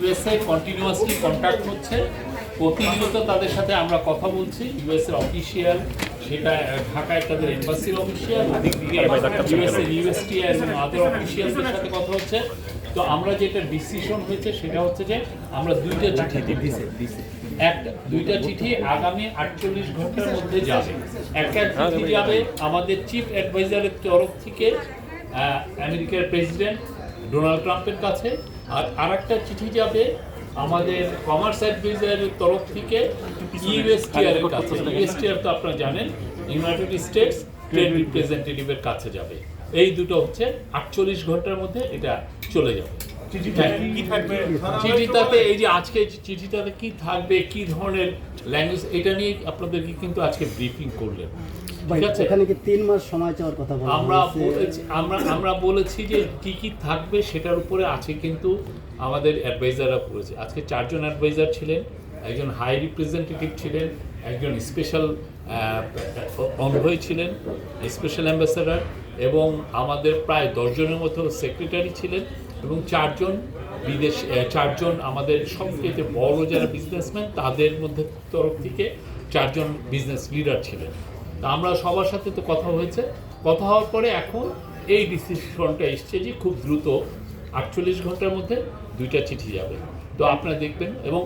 USA continuously contact হচ্ছে, প্রতিনিয়ত তাদের সাথে আমরা কথা বলছি। ইউএসএ অফিসিয়াল, সেটা ঢাকায় তাদের এম্বাসির অফিসিয়াল, ইউএসএ ইউএসটিআই এবং আদার অফিসিয়ালদের সাথে কথা হচ্ছে। তো আমরা যেটা ডিসিশন হয়েছে সেটা হচ্ছে যে আমরা দুইটা চিঠি আগামী 48 ঘন্টার মধ্যে যাবে। একটা চিঠি যাবে আমাদের চিফ অ্যাডভাইজারের তরফ থেকে আমেরিকার প্রেসিডেন্ট ডোনাল্ড ট্রাম্পের কাছে, আর আরেকটা চিঠি যাবে আমাদের কমার্স অ্যাডভাইজারের তরফ থেকে ইউএসটিআর এর কাছে। ইউএসটিআর তো আপনারা জানেন, ইউনাইটেড স্টেটস ট্রেড রিপ্রেজেন্টেটিভের কাছে যাবে। এই দুটো হচ্ছে 48 ঘন্টার মধ্যে এটা চলে যাবে। চিঠিটাতে এই যে আজকে চিঠিটাতে কি থাকবে, কি ধরনের ল্যাঙ্গুয়েজ, এটা নিয়ে আপনাদেরকে কিন্তু আজকে ব্রিফিং করলেন। ঠিক আছে, এখানে কি 3 মাস সময় চাওয়ার কথা বলা হয়েছে? আমরা বলেছি যে কি কি থাকবে সেটার উপরে আছে, কিন্তু আমাদের অ্যাডভাইজাররা করেছে। আজকে 4 জন অ্যাডভাইজার ছিলেন, একজন হাই রিপ্রেজেন্টেটিভ ছিলেন, একজন স্পেশাল অনভয় ছিলেন, স্পেশাল অ্যাম্বাসেডর, এবং আমাদের প্রায় 10 জনের মতো সেক্রেটারি ছিলেন, এবং 4 জন আমাদের সবচেয়ে বড় যারা বিজনেসম্যান তাদের মধ্যে তরফ থেকে 4 জন বিজনেস লিডার ছিলেন। তা আমরা সবার সাথে তো কথা হয়েছে, কথা হওয়ার পরে এখন এই ডিসিশনটা এসছে যে খুব দ্রুত 48 ঘন্টার মধ্যে 2টা চিঠি যাবে। তো আপনারা দেখবেন। এবং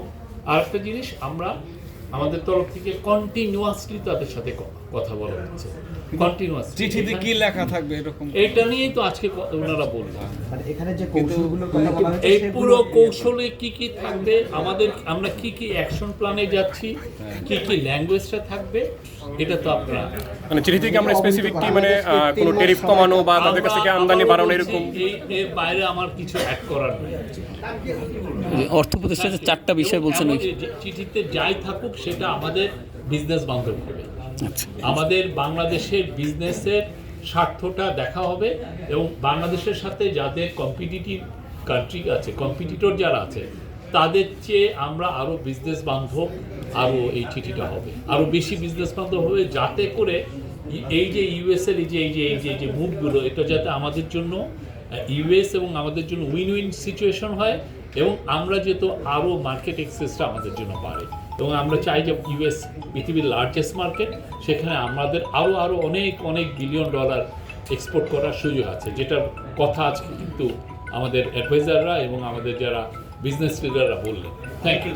আরেকটা জিনিস, আমরা আমাদের তরফ থেকে কন্টিনিউয়াসলি তাদের সাথে কথা বলা হচ্ছে। কন্টিনিউয়াস চিঠিতে কি লেখা থাকবে এরকম, এইটা নিয়েই তো আজকে ওনারা বলবেন। আর এখানে যে কৌশলগুলোর কথা বলা হয়েছে এই পুরো কৌশলে কি কি থাকবে, আমরা কি কি অ্যাকশন প্ল্যানে যাচ্ছি, কি কি ল্যাঙ্গুয়েজটা থাকবে, এটা তো আপনারা মানে চিঠি থেকে আমরা স্পেসিফিক কি মানে কোনো ট্যারিফ কমানো বা তাদের কাছ থেকে আমদানি বাড়ানো এরকম এর বাইরে আমার কিছু অ্যাড করার নেই। অর্থ উপদেষ্টা 4টা বিষয় বলছেন, চিঠিতে যাই থাকুক সেটা আমাদের বিজনেস বান্ধব হবে। আচ্ছা, আমাদের বাংলাদেশের বিজনেসের স্বার্থটা দেখা হবে, এবং বাংলাদেশের সাথে যাদের কম্পিটিটিভ কান্ট্রি আছে, কম্পিটিটর যারা আছে, তাদের চেয়ে আমরা আরও বিজনেস বান্ধব, আরও এই চিঠিটা হবে আরও বেশি বিজনেস বান্ধব হবে, যাতে করে এই যে ইউএসের এই যে মুভগুলো, এটা যাতে আমাদের জন্য ইউএস এবং আমাদের জন্য উইন উইন সিচুয়েশন হয়, এবং আমরা যেহেতু আরও মার্কেট অ্যাক্সেসটা আমাদের জন্য বাড়ে। এবং আমরা চাই যে ইউএস পৃথিবীর লার্জেস্ট মার্কেট, সেখানে আমাদের আরও অনেক বিলিয়ন ডলার এক্সপোর্ট করার সুযোগ আছে, যেটার কথা আজকে কিন্তু আমাদের অ্যাডভাইজাররা এবং আমাদের যারা বিজনেস লিডাররা বললেন। Thank you.